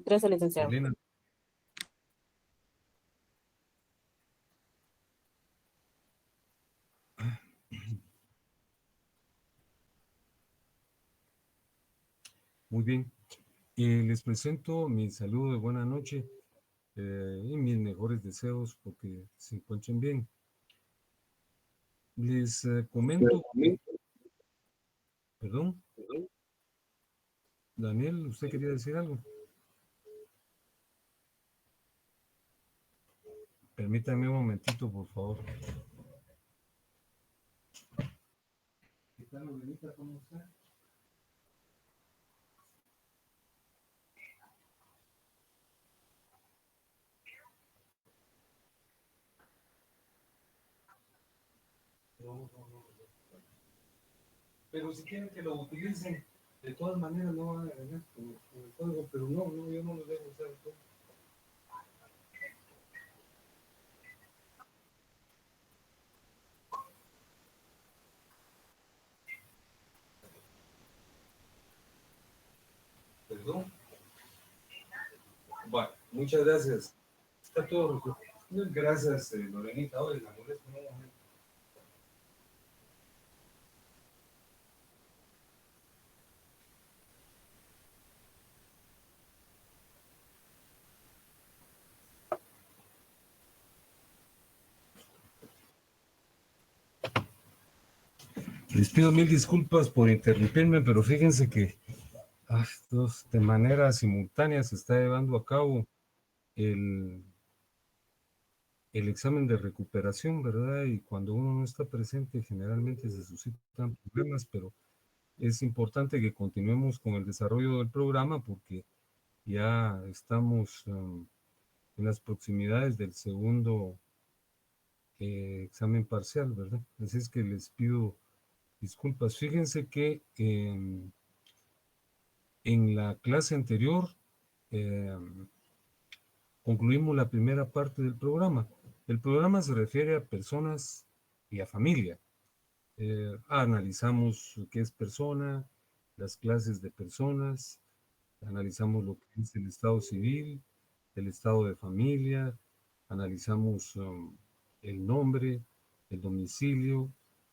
Gracias, licenciado. Elena. Muy bien. Les presento mi saludo de buena noche y mis mejores deseos porque se encuentren bien. Les comento, perdón, Daniel, ¿usted quería decir algo? Permítame un momentito, por favor. ¿Qué tal, Lorenita? ¿Cómo está? No. Pero si quieren que lo utilicen, de todas maneras no van a ganar con el código, pero no, yo no lo dejo usar todo. Perdón. Bueno, muchas gracias. Está todo resuelto. Gracias, Lorenita. Oye, la molesto un momento. Les pido mil disculpas por interrumpirme, pero fíjense que de manera simultánea se está llevando a cabo el, el examen de recuperación, ¿verdad? Y cuando uno no está presente, generalmente se suscitan problemas, pero es importante que continuemos con el desarrollo del programa porque ya estamos en las proximidades del segundo examen parcial, ¿verdad? Así es que les pido disculpas. Fíjense que en la clase anterior concluimos la primera parte del programa. El programa se refiere a personas y a familia. Analizamos qué es persona, las clases de personas, analizamos lo que es el estado civil, el estado de familia, analizamos el nombre, el domicilio,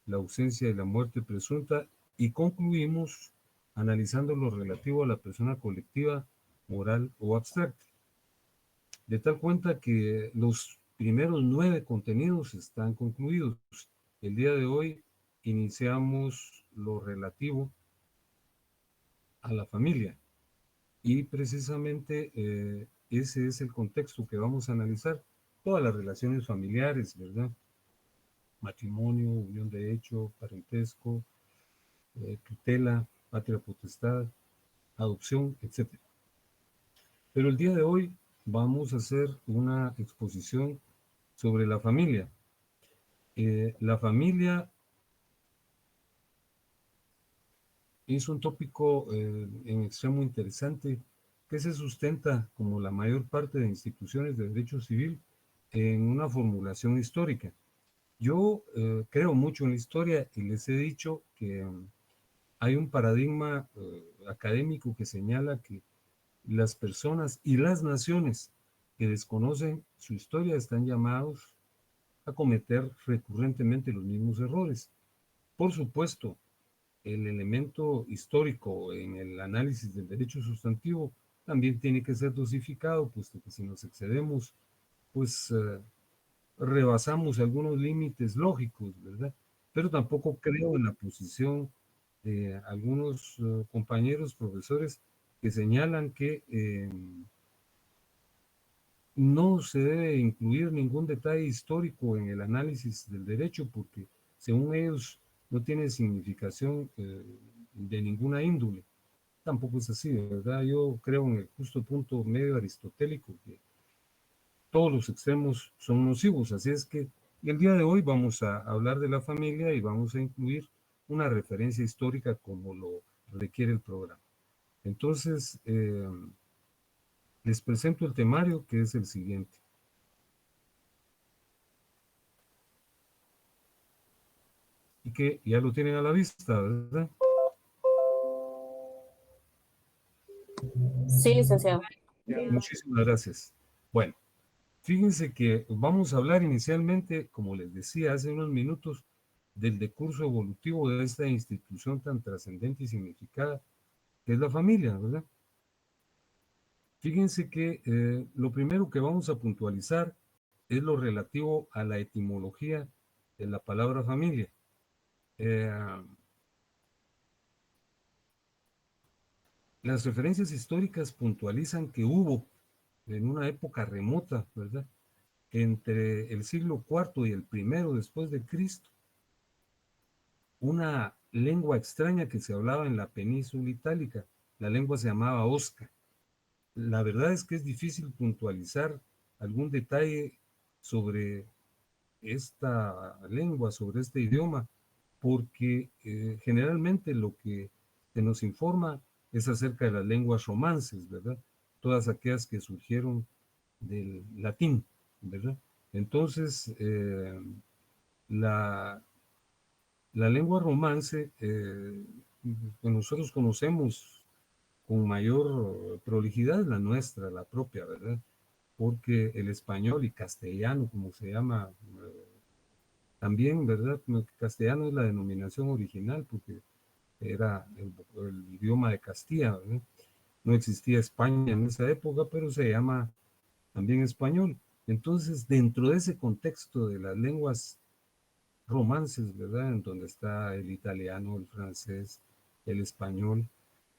la ausencia y la muerte presunta y concluimos analizando lo relativo a la persona colectiva, moral o abstracta. De tal cuenta que los primeros 9 contenidos están concluidos. El día de hoy iniciamos lo relativo a la familia y precisamente ese es el contexto que vamos a analizar. Todas las relaciones familiares, ¿verdad? Matrimonio, unión de hecho, parentesco, tutela, patria potestad, adopción, etc. Pero el día de hoy vamos a hacer una exposición sobre la familia. La familia es un tópico en extremo interesante que se sustenta, como la mayor parte de instituciones de derecho civil, en una formulación histórica. Yo creo mucho en la historia y les he dicho que hay un paradigma académico que señala que las personas y las naciones que desconocen su historia están llamados a cometer recurrentemente los mismos errores. Por supuesto, el elemento histórico en el análisis del derecho sustantivo también tiene que ser dosificado, puesto que si nos excedemos, pues rebasamos algunos límites lógicos, ¿verdad? Pero tampoco creo en la posición de algunos compañeros profesores que señalan que no se debe incluir ningún detalle histórico en el análisis del derecho porque, según ellos, no tiene significación de ninguna índole. Tampoco es así, ¿verdad? Yo creo en el justo punto medio aristotélico que todos los extremos son nocivos, así es que el día de hoy vamos a hablar de la familia y vamos a incluir una referencia histórica como lo requiere el programa. Entonces, les presento el temario que es el siguiente. Y que ya lo tienen a la vista, ¿verdad? Sí, licenciado. Muchísimas gracias. Bueno, fíjense que vamos a hablar inicialmente, como les decía hace unos minutos, del decurso evolutivo de esta institución tan trascendente y significada que es la familia, ¿verdad? Fíjense que lo primero que vamos a puntualizar es lo relativo a la etimología de la palabra familia. Eh, las referencias históricas puntualizan que hubo en una época remota, ¿verdad? Entre el siglo IV y el primero después de Cristo, una lengua extraña que se hablaba en la península itálica. La lengua se llamaba Osca. La verdad es que es difícil puntualizar algún detalle sobre esta lengua, sobre este idioma, porque generalmente lo que se nos informa es acerca de las lenguas romances, ¿verdad? Todas aquellas que surgieron del latín, ¿verdad? Entonces, la, la lengua romance que nosotros conocemos con mayor prolijidad es la nuestra, la propia, ¿verdad? Porque el español y castellano, como se llama, también, ¿verdad? Castellano es la denominación original porque era el idioma de Castilla, ¿verdad? No existía España en esa época, pero se llama también español. Entonces, dentro de ese contexto de las lenguas romances, ¿verdad? En donde está el italiano, el francés, el español,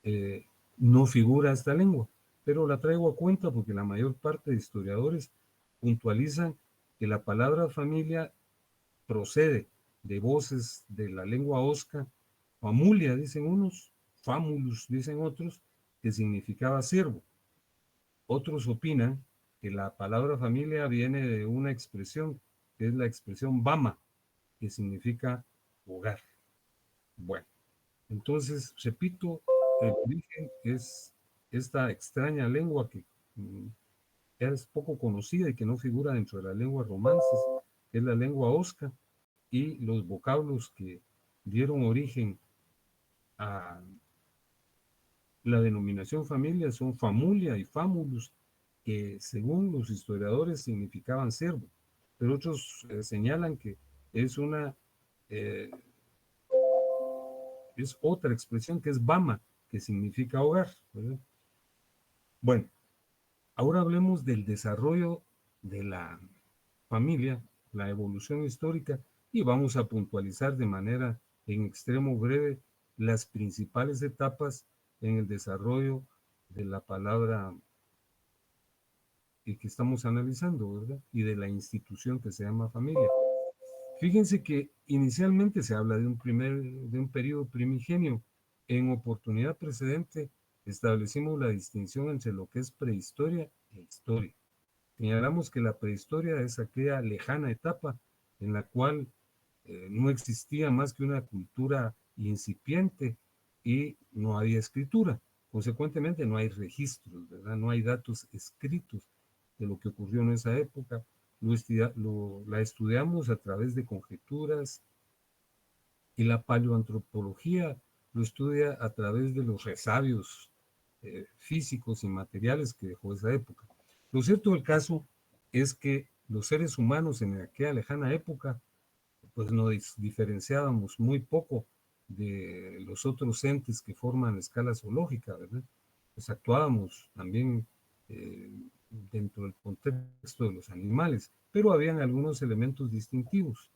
eh, no figura esta lengua, pero la traigo a cuenta porque la mayor parte de historiadores puntualizan que la palabra familia procede de voces de la lengua osca, famulia dicen unos, famulus dicen otros, que significaba siervo. Otros opinan que la palabra familia viene de una expresión, que es la expresión bama, que significa hogar. Bueno, entonces, repito, el origen es esta extraña lengua que es poco conocida y que no figura dentro de las lenguas romances, que es la lengua osca, y los vocablos que dieron origen a la denominación familia son famulia y famulus, que según los historiadores significaban siervo, pero otros señalan que es una eh, es otra expresión que es bama, que significa hogar, ¿verdad? Bueno, ahora hablemos del desarrollo de la familia, la evolución histórica, y vamos a puntualizar de manera en extremo breve las principales etapas en el desarrollo de la palabra que estamos analizando, ¿verdad? Y de la institución que se llama familia. Fíjense que inicialmente se habla de un periodo primigenio. En oportunidad precedente establecimos la distinción entre lo que es prehistoria e historia. Señalamos que la prehistoria es aquella lejana etapa en la cual no existía más que una cultura incipiente y no había escritura. Consecuentemente no hay registros, ¿verdad? No hay datos escritos de lo que ocurrió en esa época. La estudiamos a través de conjeturas y la paleoantropología lo estudia a través de los resabios físicos y materiales que dejó esa época. Lo cierto del caso es que los seres humanos en aquella lejana época pues nos diferenciábamos muy poco de los otros entes que forman la escala zoológica, ¿verdad? Pues actuábamos también eh, dentro del contexto de los animales, pero habían algunos elementos distintivos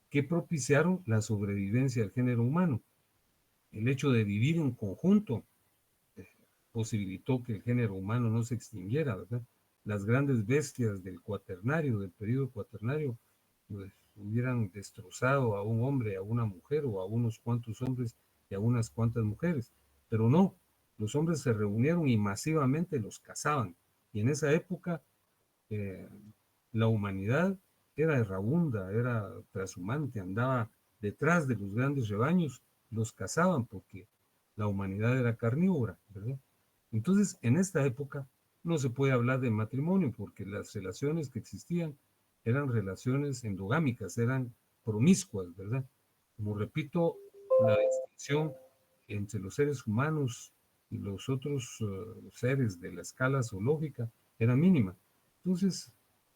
que propiciaron la sobrevivencia del género humano. El hecho de vivir en conjunto posibilitó que el género humano no se extinguiera, ¿verdad? Las grandes bestias del cuaternario, del periodo cuaternario, pues, hubieran destrozado a un hombre, a una mujer o a unos cuantos hombres y a unas cuantas mujeres. Pero no, los hombres se reunieron y masivamente los cazaban. Y en esa época eh, la humanidad era errabunda, era trashumante, andaba detrás de los grandes rebaños, los cazaban porque la humanidad era carnívora, ¿verdad? Entonces, en esta época no se puede hablar de matrimonio porque las relaciones que existían eran relaciones endogámicas, eran promiscuas, ¿verdad? Como repito, la distinción entre los seres humanos los otros seres de la escala zoológica era mínima. Entonces,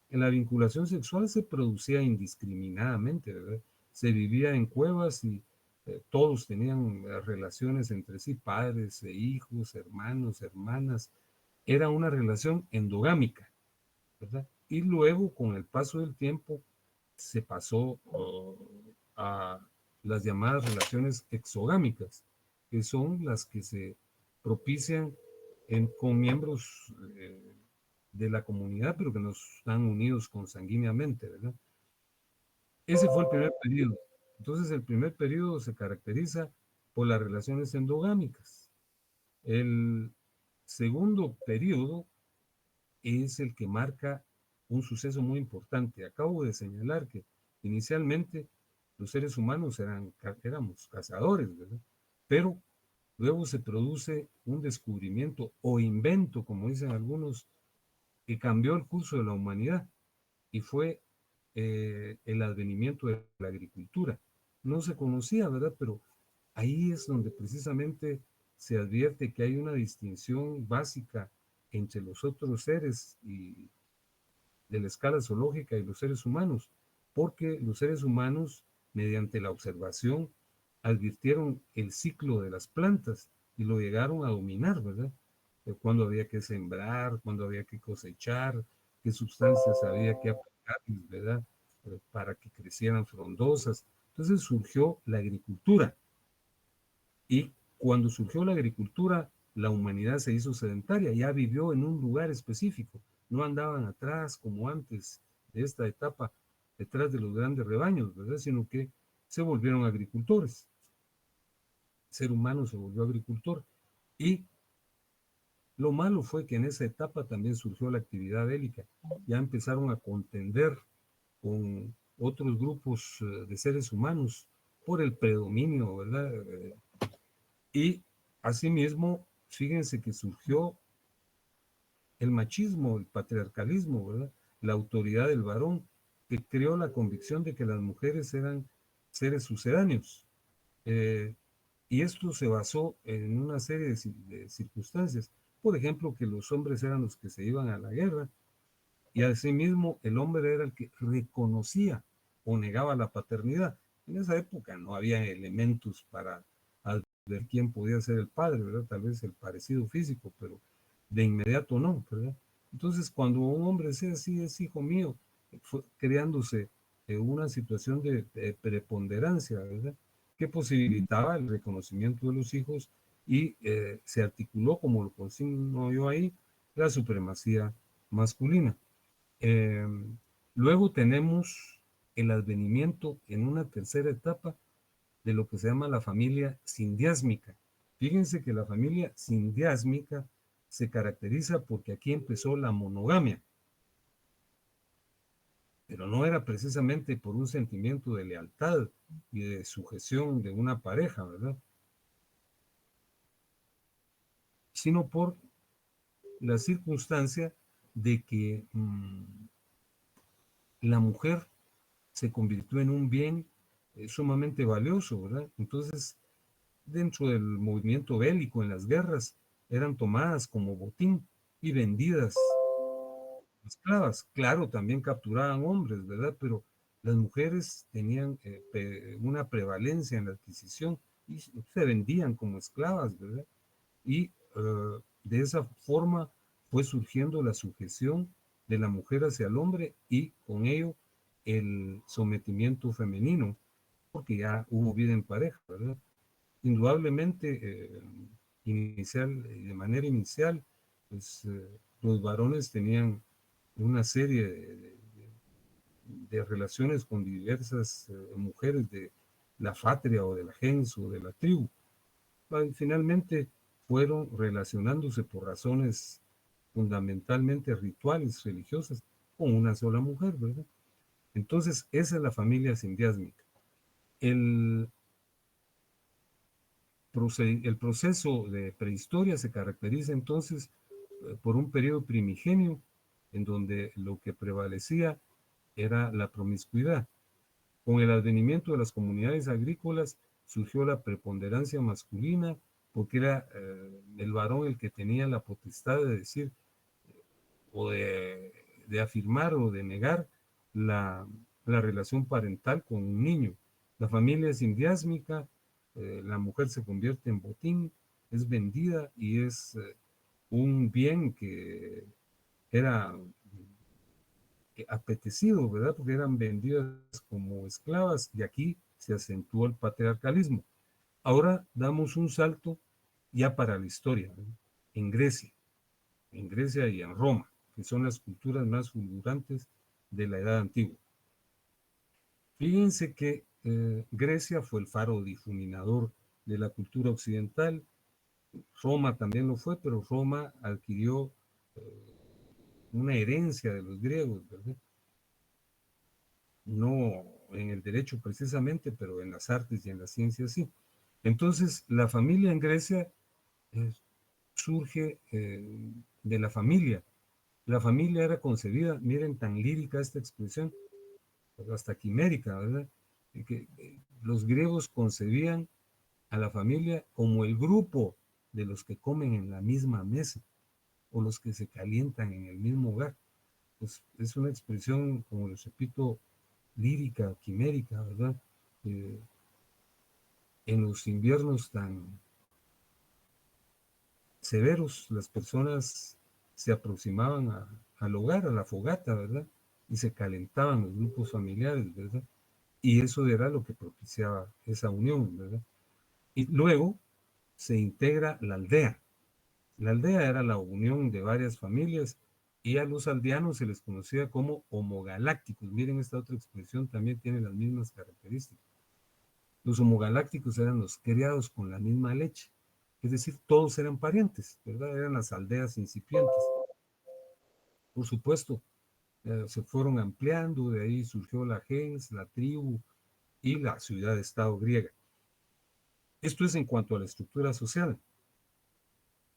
en la vinculación sexual se producía indiscriminadamente, ¿verdad? Se vivía en cuevas y todos tenían relaciones entre sí, padres e hijos, hermanos, hermanas. Era una relación endogámica, ¿verdad? Y luego, con el paso del tiempo, se pasó a las llamadas relaciones exogámicas, que son las que se propician con miembros de la comunidad, pero que no están unidos consanguíneamente, ¿verdad? Ese fue el primer periodo. Entonces, el primer periodo se caracteriza por las relaciones endogámicas. El segundo periodo es el que marca un suceso muy importante. Acabo de señalar que inicialmente los seres humanos éramos cazadores, ¿verdad? Pero luego se produce un descubrimiento o invento, como dicen algunos, que cambió el curso de la humanidad y fue el advenimiento de la agricultura. No se conocía, ¿verdad? Pero ahí es donde precisamente se advierte que hay una distinción básica entre los otros seres y de la escala zoológica y los seres humanos, porque los seres humanos, mediante la observación, advirtieron el ciclo de las plantas y lo llegaron a dominar, ¿verdad? Cuándo había que sembrar, cuándo había que cosechar, qué sustancias había que aplicarles, ¿verdad? Para que crecieran frondosas. Entonces surgió la agricultura y cuando surgió la agricultura, la humanidad se hizo sedentaria, ya vivió en un lugar específico, no andaban atrás como antes de esta etapa, detrás de los grandes rebaños, ¿verdad? Sino que se volvieron agricultores. El ser humano se volvió agricultor. Y lo malo fue que en esa etapa también surgió la actividad bélica. Ya empezaron a contender con otros grupos de seres humanos por el predominio, ¿verdad? Y asimismo, fíjense que surgió el machismo, el patriarcalismo, ¿verdad? La autoridad del varón, que creó la convicción de que las mujeres eran seres sucedáneos. Eh, y esto se basó en una serie de circunstancias. Por ejemplo, que los hombres eran los que se iban a la guerra y asimismo el hombre era el que reconocía o negaba la paternidad. En esa época no había elementos para ver quién podía ser el padre, ¿verdad? Tal vez el parecido físico, pero de inmediato no, ¿verdad? Entonces, cuando un hombre decía, sí, es hijo mío, fue creándose una situación de preponderancia, ¿verdad? Que posibilitaba el reconocimiento de los hijos y se articuló, como lo consigno yo ahí, la supremacía masculina. Eh, Luego tenemos el advenimiento en una tercera etapa de lo que se llama la familia sindiásmica. Fíjense que la familia sindiásmica se caracteriza porque aquí empezó la monogamia, pero no era precisamente por un sentimiento de lealtad y de sujeción de una pareja, ¿verdad? Sino por la circunstancia de que la mujer se convirtió en un bien sumamente valioso, ¿verdad? Entonces, dentro del movimiento bélico en las guerras, eran tomadas como botín y vendidas esclavas. Claro, también capturaban hombres, ¿verdad? Pero las mujeres tenían una prevalencia en la adquisición y se vendían como esclavas, ¿verdad? Y de esa forma fue surgiendo la sujeción de la mujer hacia el hombre y con ello el sometimiento femenino, porque ya hubo vida en pareja, ¿verdad? Indudablemente, de manera inicial, pues los varones tenían una serie de relaciones con diversas mujeres de la patria o de la gens o de la tribu. Finalmente fueron relacionándose por razones fundamentalmente rituales, religiosas, con una sola mujer, ¿verdad? Entonces, esa es la familia sindiásmica. El, el proceso de prehistoria se caracteriza entonces por un periodo primigenio en donde lo que prevalecía era la promiscuidad. Con el advenimiento de las comunidades agrícolas surgió la preponderancia masculina porque era el varón el que tenía la potestad de decir o de afirmar o de negar la relación parental con un niño. La familia es indiásmica, la mujer se convierte en botín, es vendida y es un bien que era apetecido, ¿verdad? Porque eran vendidas como esclavas y aquí se acentuó el patriarcalismo. Ahora damos un salto ya para la historia, ¿no? En Grecia, en Grecia y en Roma, que son las culturas más fulgurantes de la Edad Antigua. Fíjense que Grecia fue el faro difuminador de la cultura occidental. Roma también lo fue, pero Roma adquirió una herencia de los griegos, ¿verdad? No en el derecho precisamente, pero en las artes y en las ciencias sí. Entonces, la familia en Grecia eh, surge de la familia. La familia era concebida, miren tan lírica esta expresión, hasta quimérica, ¿verdad? Que los griegos concebían a la familia como el grupo de los que comen en la misma mesa o los que se calientan en el mismo hogar. Pues es una expresión, como les repito, lírica, quimérica, ¿verdad? Eh, en los inviernos tan severos, las personas se aproximaban al hogar, a la fogata, ¿verdad? Y se calentaban los grupos familiares, ¿verdad? Y eso era lo que propiciaba esa unión, ¿verdad? Y luego se integra la aldea. La aldea era la unión de varias familias y a los aldeanos se les conocía como homogalácticos. Miren, esta otra expresión también tiene las mismas características. Los homogalácticos eran los criados con la misma leche, es decir, todos eran parientes, ¿verdad? Eran las aldeas incipientes. Por supuesto, se fueron ampliando, de ahí surgió la gens, la tribu y la ciudad-estado griega. Esto es en cuanto a la estructura social,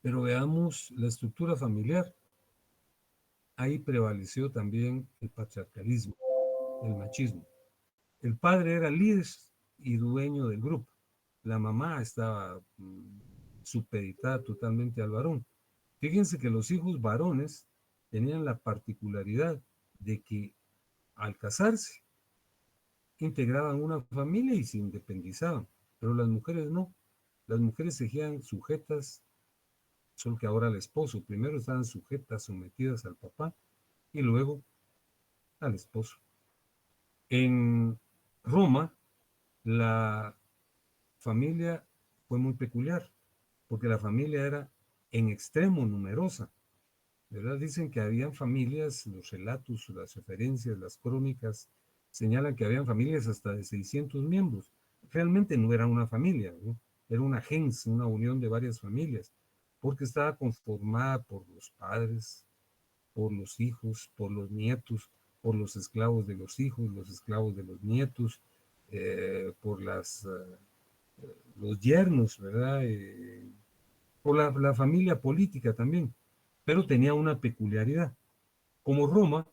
pero veamos la estructura familiar. Ahí prevaleció también el patriarcalismo, el machismo. El padre era líder y dueño del grupo. La mamá estaba supeditada totalmente al varón. Fíjense que los hijos varones tenían la particularidad de que al casarse integraban una familia y se independizaban, pero las mujeres no. Las mujeres seguían sujetas, solo que ahora al esposo. Primero estaban sujetas, sometidas al papá y luego al esposo. En Roma, la familia fue muy peculiar, porque la familia era en extremo numerosa, ¿verdad? Dicen que habían familias, los relatos, las referencias, las crónicas señalan que habían familias hasta de 600 miembros. Realmente no era una familia, ¿no? Era una gens, una unión de varias familias, porque estaba conformada por los padres, por los hijos, por los nietos, por los esclavos de los hijos, los esclavos de los nietos, por los yernos, ¿verdad? Por la familia política también, pero tenía una peculiaridad. Como Roma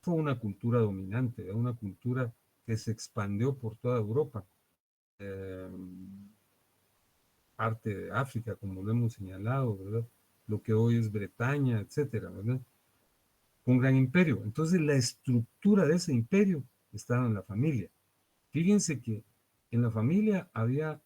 fue una cultura dominante, una cultura que se expandió por toda Europa, eh, parte de África, como lo hemos señalado, ¿verdad? Lo que hoy es Bretaña, etcétera, ¿verdad? Un gran imperio. Entonces la estructura de ese imperio estaba en la familia. Fíjense que en la familia había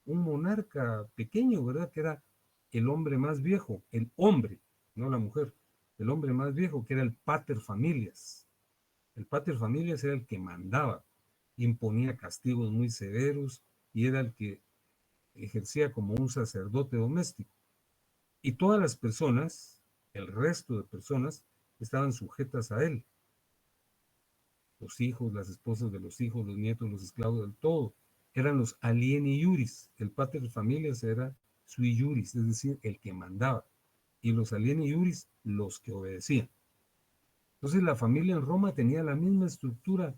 un monarca pequeño, ¿verdad? Que era el hombre más viejo, el hombre, no la mujer, el hombre más viejo, que era el pater familias. El pater familias era el que mandaba, imponía castigos muy severos y era el que ejercía como un sacerdote doméstico. Y todas las personas, el resto de personas, estaban sujetas a él. Los hijos, las esposas de los hijos, los nietos, los esclavos, del todo. Eran los alieni iuris. El pater familias era sui iuris, es decir, el que mandaba. Y los alieni iuris, los que obedecían. Entonces la familia en Roma tenía la misma estructura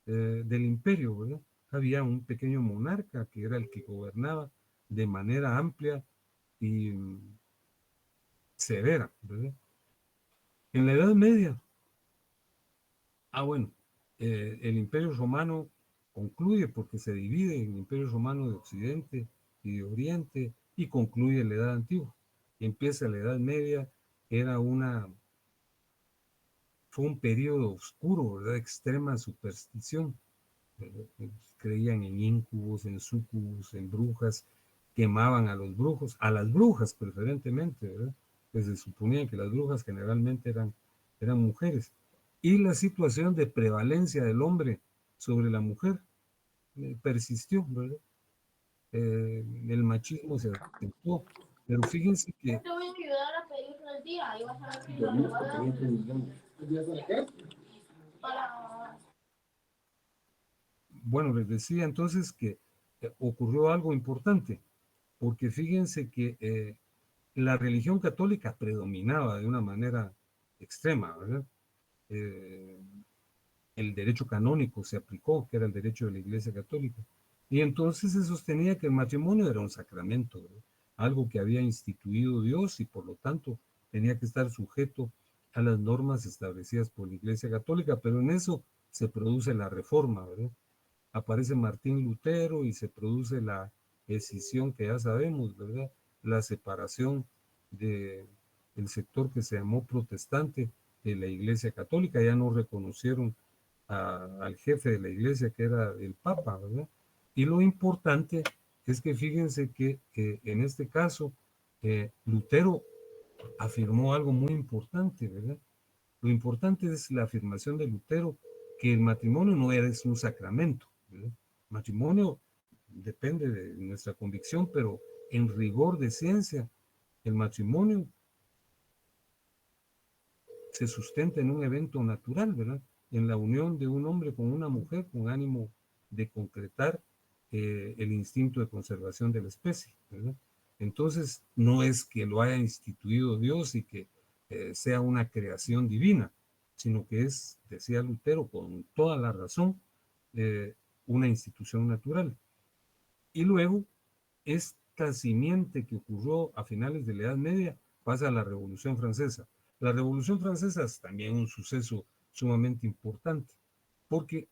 del imperio, ¿verdad? Había un pequeño monarca que era el que gobernaba de manera amplia y severa, ¿verdad? En la Edad Media, bueno, el Imperio Romano concluye porque se divide en el Imperio Romano de Occidente y de Oriente, y concluye la Edad Antigua. Y empieza la Edad Media, era fue un periodo oscuro, ¿verdad? Extrema superstición. Creían en íncubos, en súcubos, en brujas, quemaban a los brujos, a las brujas preferentemente, ¿verdad? Pues se suponía que las brujas generalmente eran mujeres. Y la situación de prevalencia del hombre sobre la mujer persistió, ¿verdad? El machismo se acentuó. Pero fíjense que, Te voy a ayudar a pedir el día y vas a ver que yo le voy a dar para... bueno, les decía entonces que ocurrió algo importante, porque fíjense que la religión católica predominaba de una manera extrema, ¿verdad? Eh, el derecho canónico se aplicó, que era el derecho de la Iglesia Católica. Y entonces se sostenía que el matrimonio era un sacramento, ¿verdad? Algo que había instituido Dios y por lo tanto tenía que estar sujeto a las normas establecidas por la Iglesia Católica, pero en eso se produce la reforma, ¿verdad? Aparece Martín Lutero y se produce la escisión que ya sabemos, ¿verdad? La separación de el sector que se llamó protestante de la Iglesia Católica, ya no reconocieron al jefe de la Iglesia que era el Papa, ¿verdad? Y lo importante es que fíjense que en este caso Lutero afirmó algo muy importante, ¿verdad? Lo importante es la afirmación de Lutero que el matrimonio no es un sacramento, ¿verdad? El matrimonio depende de nuestra convicción, pero en rigor de ciencia, el matrimonio se sustenta en un evento natural, ¿verdad? En la unión de un hombre con una mujer con ánimo de concretar el instinto de conservación de la especie, ¿verdad? Entonces, no es que lo haya instituido Dios y que sea una creación divina, sino que es, decía Lutero con toda la razón, eh, una institución natural. Y luego, esta simiente que ocurrió a finales de la Edad Media pasa a la Revolución Francesa. La Revolución Francesa es también un suceso sumamente importante, porque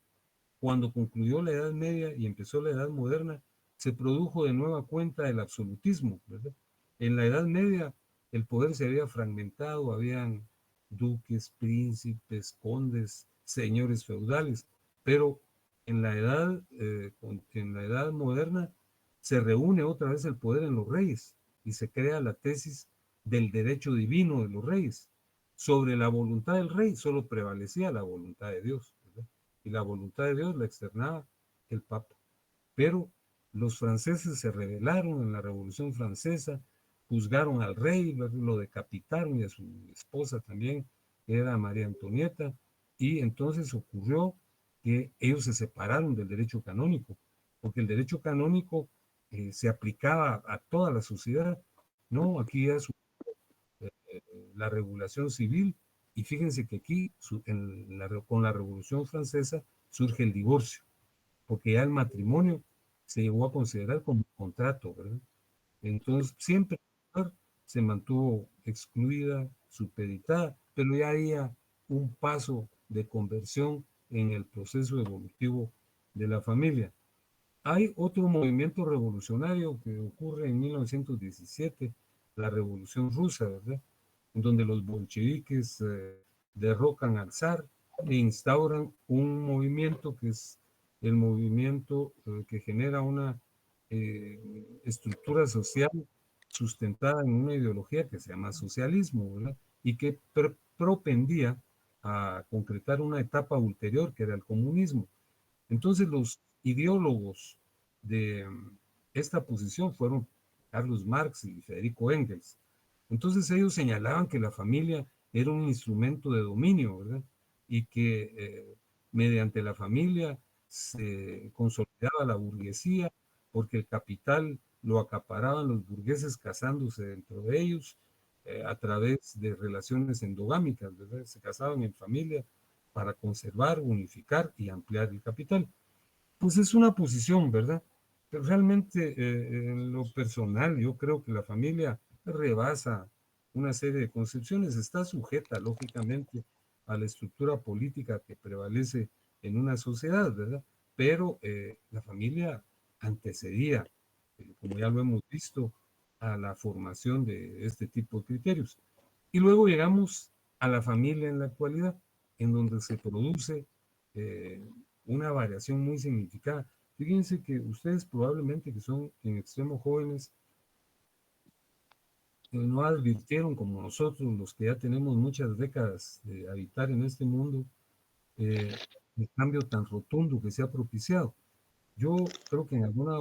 cuando concluyó la Edad Media y empezó la Edad Moderna, se produjo de nueva cuenta el absolutismo, ¿verdad? En la Edad Media el poder se había fragmentado, habían duques, príncipes, condes, señores feudales, pero en la edad moderna se reúne otra vez el poder en los reyes y se crea la tesis del derecho divino de los reyes. Sobre la voluntad del rey solo prevalecía la voluntad de Dios, ¿verdad? Y la voluntad de Dios la externaba el Papa. Pero los franceses se rebelaron en la Revolución Francesa, juzgaron al rey, lo decapitaron y a su esposa también, que era María Antonieta, y entonces ocurrió que ellos se separaron del derecho canónico, porque el derecho canónico se aplicaba a toda la sociedad, ¿no? Aquí es la regulación civil, y fíjense que aquí con la Revolución Francesa surge el divorcio, porque ya el matrimonio se llegó a considerar como un contrato, ¿verdad? Entonces siempre la mujer se mantuvo excluida, supeditada, pero ya había un paso de conversión en el proceso evolutivo de la familia. Hay otro movimiento revolucionario que ocurre en 1917, la Revolución Rusa, ¿verdad? En donde los bolcheviques derrocan al zar e instauran un movimiento que es el movimiento que genera una estructura social sustentada en una ideología que se llama socialismo, ¿verdad? Y que propendía a concretar una etapa ulterior que era el comunismo. Entonces los ideólogos de esta posición fueron Carlos Marx y Federico Engels. Entonces ellos señalaban que la familia era un instrumento de dominio, ¿verdad? Y que mediante la familia se consolidaba la burguesía porque el capital lo acaparaban los burgueses casándose dentro de ellos a través de relaciones endogámicas, ¿verdad? Se casaban en familia para conservar, unificar y ampliar el capital. Pues es una posición, ¿verdad? Pero realmente en lo personal yo creo que la familia rebasa una serie de concepciones, está sujeta lógicamente a la estructura política que prevalece en una sociedad, ¿verdad? Pero la familia antecedía, como ya lo hemos visto, a la formación de este tipo de criterios. Y luego llegamos a la familia en la actualidad, en donde se produce eh, una variación muy significada. Fíjense que ustedes probablemente que son en extremo jóvenes, no advirtieron como nosotros, los que ya tenemos muchas décadas de habitar en este mundo, el cambio tan rotundo que se ha propiciado. Yo creo que en alguna,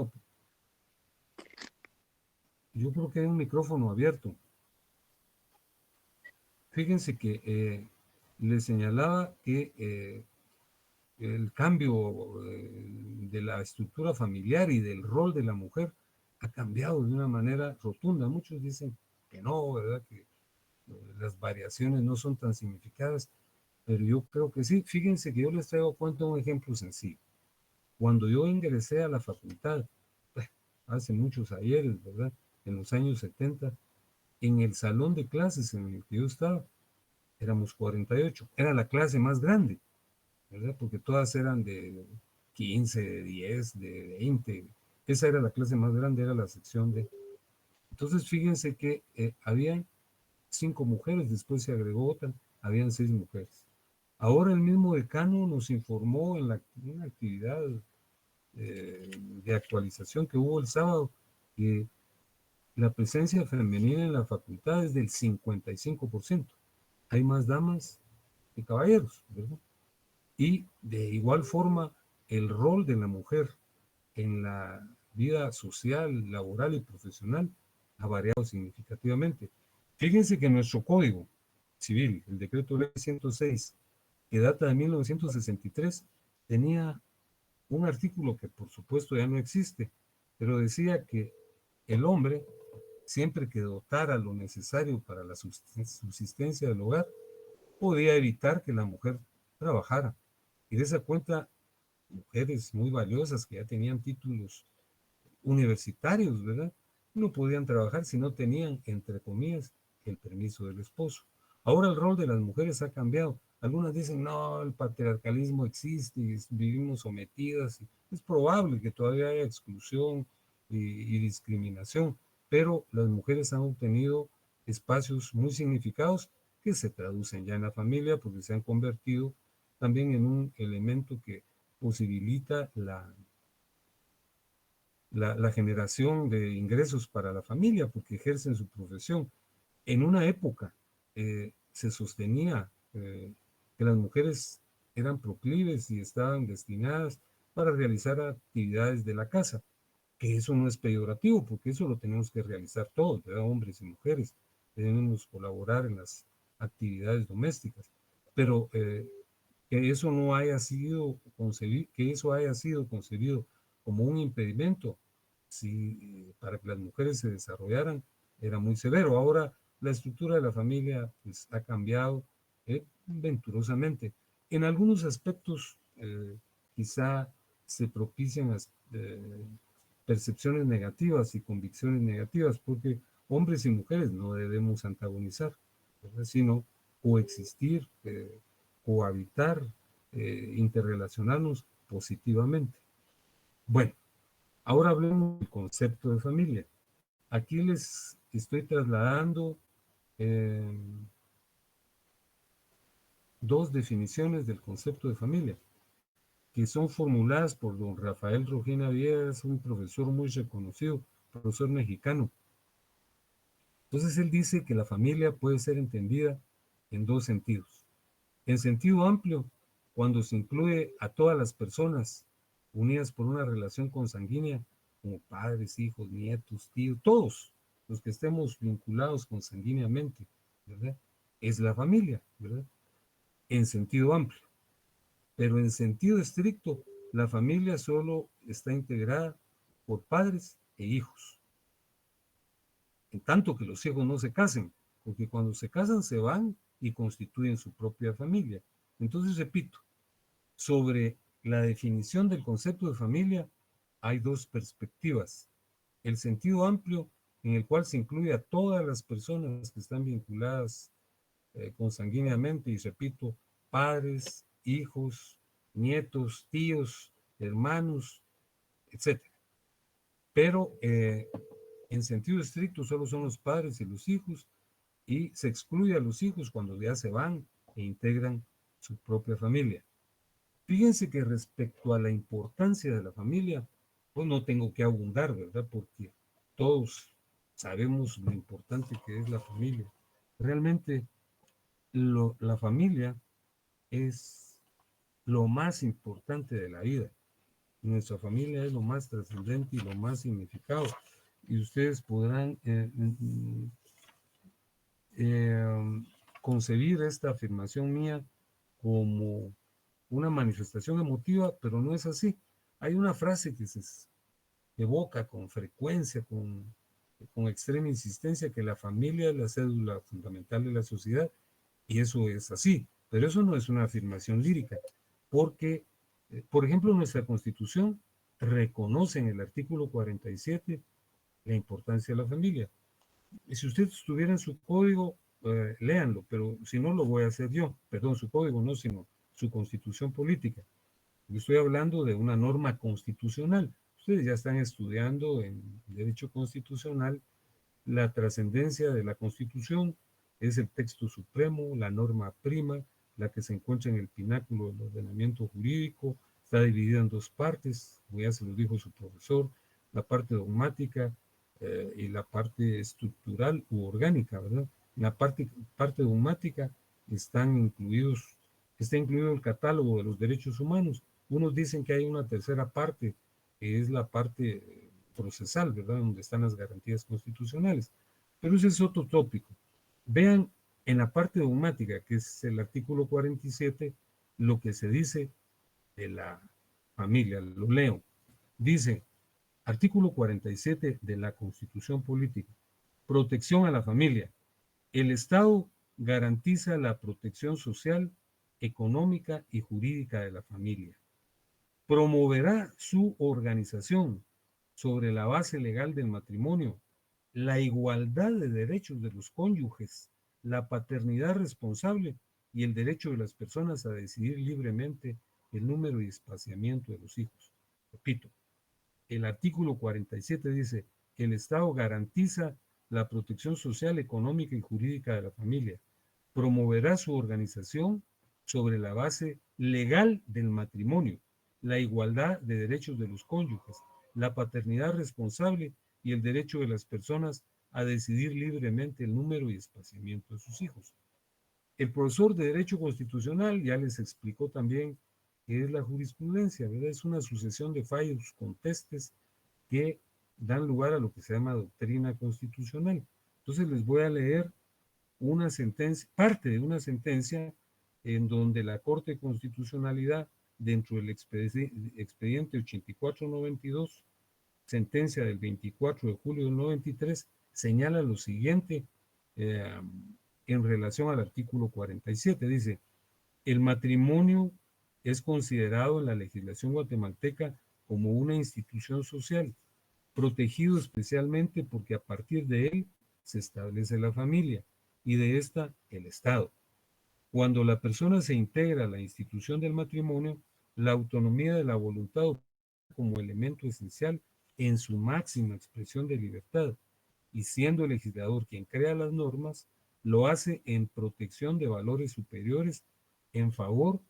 yo creo que hay un micrófono abierto. Fíjense que les señalaba que el cambio de la estructura familiar y del rol de la mujer ha cambiado de una manera rotunda. Muchos dicen que no, ¿verdad? Que las variaciones no son tan significadas, pero yo creo que sí. Fíjense que yo les traigo a cuenta un ejemplo sencillo. Cuando yo ingresé a la facultad, hace muchos ayeres, ¿verdad? En los años 70, en el salón de clases en el que yo estaba, éramos 48. Era la clase más grande, ¿verdad? Porque todas eran de 15, de 10, de 20. Esa era la clase más grande, era la sección de... Entonces, fíjense que habían 5 mujeres, después se agregó otra, habían 6 mujeres. Ahora el mismo decano nos informó en una actividad de actualización que hubo el sábado que la presencia femenina en la facultad es del 55%. Hay más damas que caballeros, ¿verdad? Y de igual forma, el rol de la mujer en la vida social, laboral y profesional ha variado significativamente. Fíjense que nuestro código civil, el decreto ley 106, que data de 1963, tenía un artículo que por supuesto ya no existe, pero decía que el hombre, siempre que dotara lo necesario para la subsistencia del hogar, podía evitar que la mujer trabajara. Y de esa cuenta, mujeres muy valiosas que ya tenían títulos universitarios, ¿verdad? No podían trabajar si no tenían, entre comillas, el permiso del esposo. Ahora el rol de las mujeres ha cambiado. Algunas dicen, no, el patriarcalismo existe y vivimos sometidas. Es probable que todavía haya exclusión y discriminación, pero las mujeres han obtenido espacios muy significados que se traducen ya en la familia porque se han convertido también en un elemento que posibilita la generación de ingresos para la familia porque ejercen su profesión. En una época se sostenía que las mujeres eran proclives y estaban destinadas para realizar actividades de la casa, que eso no es peyorativo, porque eso lo tenemos que realizar todos, ¿verdad? Hombres y mujeres, debemos colaborar en las actividades domésticas, pero que eso no haya sido concebido, que eso haya sido concebido como un impedimento para que las mujeres se desarrollaran, era muy severo. Ahora la estructura de la familia pues, ha cambiado venturosamente. En algunos aspectos quizá se propician percepciones negativas y convicciones negativas, porque hombres y mujeres no debemos antagonizar, ¿verdad? Sino coexistir, cohabitar, interrelacionarnos positivamente. Bueno, ahora hablemos del concepto de familia. Aquí les estoy trasladando eh, dos definiciones del concepto de familia, que son formuladas por don Rafael Rojina Viegas, un profesor muy reconocido, profesor mexicano. Entonces él dice que la familia puede ser entendida en dos sentidos. En sentido amplio, cuando se incluye a todas las personas unidas por una relación consanguínea, como padres, hijos, nietos, tíos, todos los que estemos vinculados consanguíneamente, ¿verdad? Es la familia, ¿verdad? En sentido amplio. Pero en sentido estricto, la familia solo está integrada por padres e hijos. En tanto que los hijos no se casen, porque cuando se casan se van y constituyen su propia familia. Entonces, repito, sobre la definición del concepto de familia hay dos perspectivas. El sentido amplio, en el cual se incluye a todas las personas que están vinculadas consanguíneamente, y repito, padres, hijos, nietos, tíos, hermanos, etc. Pero En sentido estricto, solo son los padres y los hijos, y se excluye a los hijos cuando ya se van e integran su propia familia. Fíjense que respecto a la importancia de la familia, pues no tengo que abundar, ¿verdad? Porque todos sabemos lo importante que es la familia. Realmente la familia es lo más importante de la vida. Nuestra familia es lo más trascendente y lo más significado. Y ustedes podrán eh, concebir esta afirmación mía como una manifestación emotiva, pero no es así. Hay una frase que se evoca con frecuencia, con extrema insistencia, que la familia es la cédula fundamental de la sociedad, y eso es así, pero eso no es una afirmación lírica, porque, por ejemplo, nuestra Constitución reconoce en el artículo 47 la importancia de la familia. Y si usted estuviera en su código, léanlo, pero si no, lo voy a hacer yo. Perdón, su código no, sino su constitución política. Yo estoy hablando de una norma constitucional. Ustedes ya están estudiando en derecho constitucional la trascendencia de la Constitución. Es el texto supremo, la norma prima, la que se encuentra en el pináculo del ordenamiento jurídico. Está dividida en dos partes, como ya se lo dijo su profesor, la parte dogmática y la parte estructural u orgánica, ¿verdad? En la parte dogmática están incluidos, está incluido el catálogo de los derechos humanos. Unos dicen que hay una tercera parte, que es la parte procesal, ¿verdad? Donde están las garantías constitucionales. Pero ese es otro tópico. Vean en la parte dogmática, que es el artículo 47, lo que se dice de la familia. Lo leo. Dice, artículo 47 de la Constitución Política, protección a la familia. El Estado garantiza la protección social, económica y jurídica de la familia. Promoverá su organización sobre la base legal del matrimonio, la igualdad de derechos de los cónyuges, la paternidad responsable y el derecho de las personas a decidir libremente el número y espaciamiento de los hijos. Repito, el artículo 47 dice que el Estado garantiza la protección social, económica y jurídica de la familia. Promoverá su organización sobre la base legal del matrimonio, la igualdad de derechos de los cónyuges, la paternidad responsable y el derecho de las personas a decidir libremente el número y espaciamiento de sus hijos. El profesor de Derecho Constitucional ya les explicó también qué es la jurisprudencia, ¿verdad? Es una sucesión de fallos contestes que dan lugar a lo que se llama doctrina constitucional. Entonces les voy a leer una sentencia, parte de una sentencia en donde la Corte de Constitucionalidad, dentro del expediente 8492, sentencia del 24 de julio del 93, señala lo siguiente eh, en relación al artículo 47. Dice, el matrimonio es considerado en la legislación guatemalteca como una institución social, protegido especialmente porque a partir de él se establece la familia y de esta el Estado. Cuando la persona se integra a la institución del matrimonio, la autonomía de la voluntad como elemento esencial en su máxima expresión de libertad, y siendo el legislador quien crea las normas, lo hace en protección de valores superiores en favor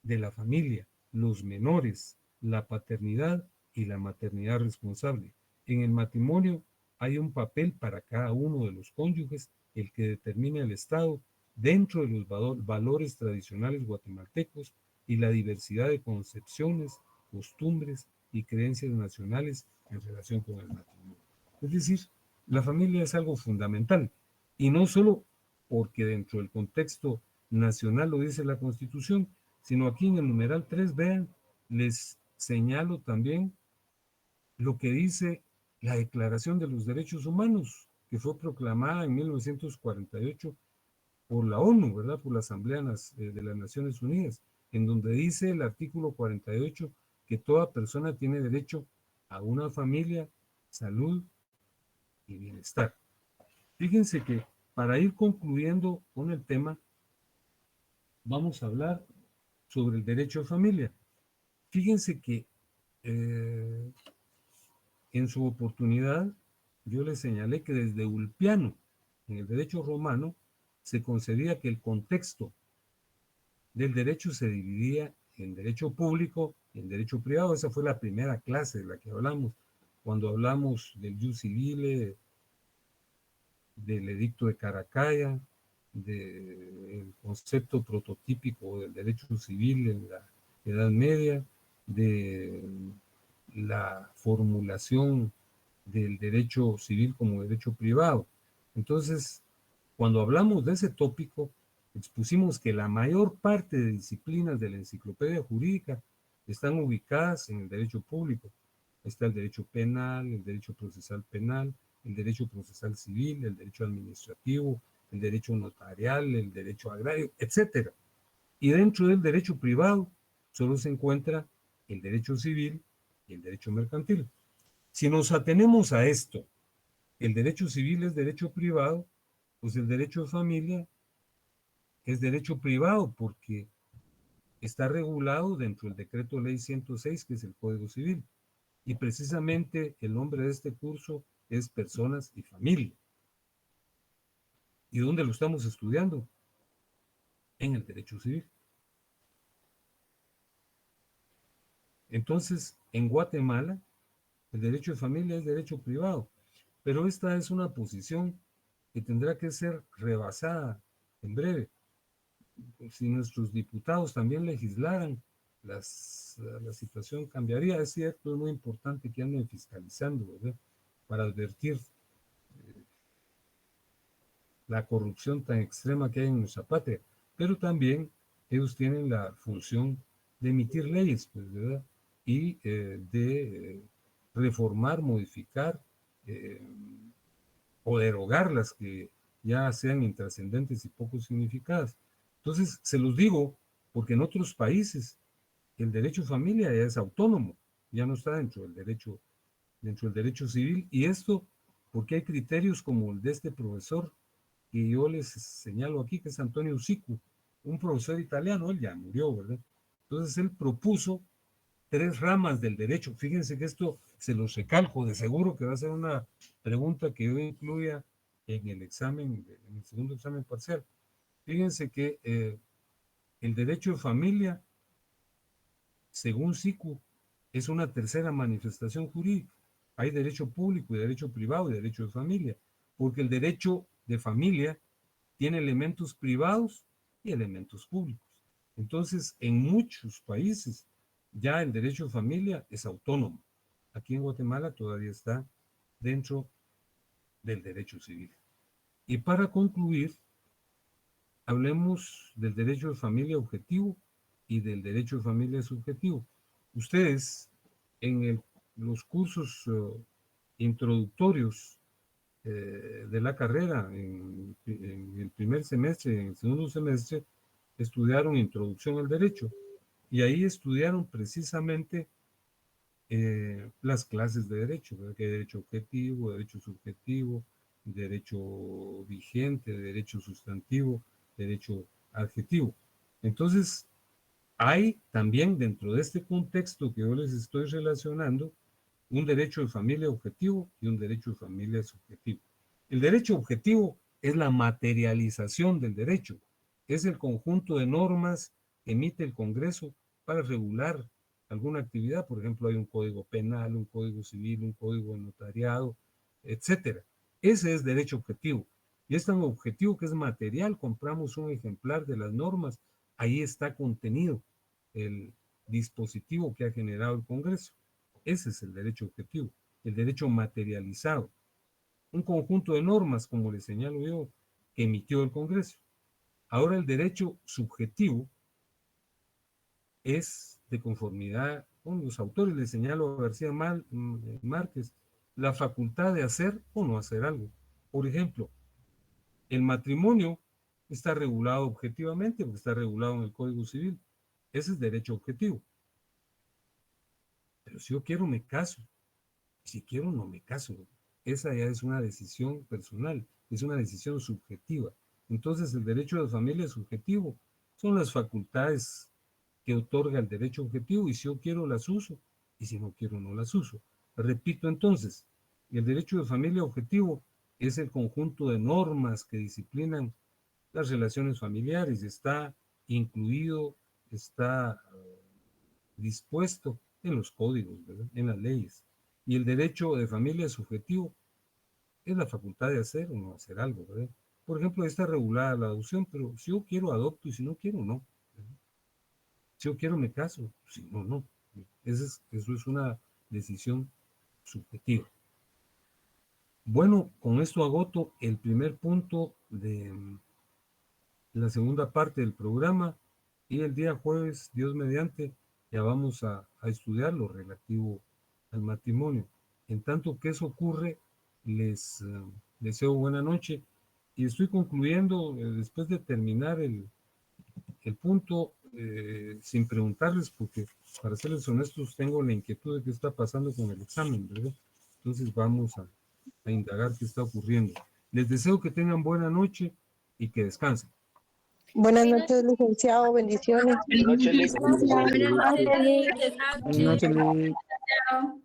de la familia, los menores, la paternidad y la maternidad responsable. En el matrimonio hay un papel para cada uno de los cónyuges, el que determina el Estado dentro de los valores tradicionales guatemaltecos y la diversidad de concepciones, costumbres y creencias nacionales en relación con el matrimonio. Es decir, la familia es algo fundamental, y no solo porque dentro del contexto nacional lo dice la Constitución, sino aquí en el numeral 3, vean, les señalo también lo que dice la Declaración de los Derechos Humanos, que fue proclamada en 1948 por la ONU, ¿verdad? Por la Asamblea de las Naciones Unidas, en donde dice el artículo 48 que toda persona tiene derecho a una familia, salud y bienestar. Fíjense que para ir concluyendo con el tema, vamos a hablar sobre el derecho a familia. Fíjense que en su oportunidad yo les señalé que desde Ulpiano, en el derecho romano, se concebía que el contexto del derecho se dividía en derecho público y en derecho privado. Esa fue la primera clase de la que hablamos, cuando hablamos del jus civile, del edicto de Caracalla, del concepto prototípico del derecho civil en la Edad Media, de la formulación del derecho civil como derecho privado. Entonces, cuando hablamos de ese tópico, expusimos que la mayor parte de disciplinas de la enciclopedia jurídica están ubicadas en el derecho público. Está el derecho penal, el derecho procesal penal, el derecho procesal civil, el derecho administrativo, el derecho notarial, el derecho agrario, etc. Y dentro del derecho privado solo se encuentra el derecho civil y el derecho mercantil. Si nos atenemos a esto, el derecho civil es derecho privado, pues el derecho de familia es derecho privado porque está regulado dentro del decreto ley 106, que es el Código Civil. Y precisamente el nombre de este curso es Personas y Familia. ¿Y dónde lo estamos estudiando? En el derecho civil. Entonces, en Guatemala, el derecho de familia es derecho privado, pero esta es una posición que tendrá que ser rebasada en breve. Si nuestros diputados también legislaran, la situación cambiaría. Es cierto, es muy importante que anden fiscalizando, ¿verdad? Para advertir la corrupción tan extrema que hay en nuestra patria, pero también ellos tienen la función de emitir leyes, pues, ¿verdad? Y de reformar, modificar eh, o derogar las que ya sean intrascendentes y poco significadas. Entonces, se los digo porque en otros países el derecho de familia ya es autónomo, ya no está dentro del derecho civil, y esto porque hay criterios como el de este profesor que yo les señalo aquí, que es Antonio Usicu, un profesor italiano. Él ya murió, ¿verdad? Entonces él propuso tres ramas del derecho. Fíjense que esto se los recalco, de seguro que va a ser una pregunta que yo incluya en el examen, en el segundo examen parcial. Fíjense que el derecho de familia, según SICU, es una tercera manifestación jurídica. Hay derecho público y derecho privado y derecho de familia, porque el derecho de familia tiene elementos privados y elementos públicos. Entonces, en muchos países ya el derecho de familia es autónomo. Aquí en Guatemala todavía está dentro del derecho civil. Y para concluir, hablemos del derecho de familia objetivo y del derecho de familia subjetivo. Ustedes en los cursos introductorios de la carrera, en el primer semestre y en el segundo semestre, estudiaron introducción al derecho y ahí estudiaron precisamente las clases de derecho, ¿verdad? Que hay derecho objetivo, derecho subjetivo, derecho vigente, derecho sustantivo, derecho adjetivo. Entonces, hay también dentro de este contexto que yo les estoy relacionando un derecho de familia objetivo y un derecho de familia subjetivo. El derecho objetivo es la materialización del derecho, es el conjunto de normas que emite el Congreso para regular alguna actividad. Por ejemplo, hay un código penal, un código civil, un código de notariado, etcétera. Ese es derecho objetivo. Y es tan objetivo que es material. Compramos un ejemplar de las normas, ahí está contenido el dispositivo que ha generado el Congreso. Ese es el derecho objetivo, el derecho materializado. Un conjunto de normas, como le señalo yo, que emitió el Congreso. Ahora el derecho subjetivo es de conformidad con los autores. Le señalo a García Márquez la facultad de hacer o no hacer algo. Por ejemplo, el matrimonio está regulado objetivamente porque está regulado en el Código Civil. Ese es derecho objetivo. Pero si yo quiero, me caso. Si quiero, no me caso. Esa ya es una decisión personal, es una decisión subjetiva. Entonces, el derecho de familia es subjetivo. Son las facultades que otorga el derecho objetivo y si yo quiero las uso y si no quiero no las uso. Repito entonces, Y el derecho de familia objetivo es el conjunto de normas que disciplinan las relaciones familiares. Está incluido, está dispuesto en los códigos, ¿verdad? En las leyes. Y el derecho de familia subjetivo es la facultad de hacer o no hacer algo, ¿verdad? Por ejemplo, está regulada la adopción, pero si yo quiero adopto y si no quiero, no. ¿Verdad? Si yo quiero me caso, si no, no. Eso es una decisión subjetiva. Bueno, con esto agoto el primer punto de la segunda parte del programa y el día jueves, Dios mediante, ya vamos a estudiar lo relativo al matrimonio. En tanto que eso ocurre, les deseo buena noche y estoy concluyendo después de terminar el punto sin preguntarles porque para serles honestos tengo la inquietud de qué está pasando con el examen, ¿verdad? Entonces vamos a indagar qué está ocurriendo. Les deseo que tengan buena noche y que descansen. Buenas noches, licenciado. Bendiciones. Buenas noches, Liz. Buenas noches, Liz. Buenas noches, Liz. Buenas noches, Liz. Chao.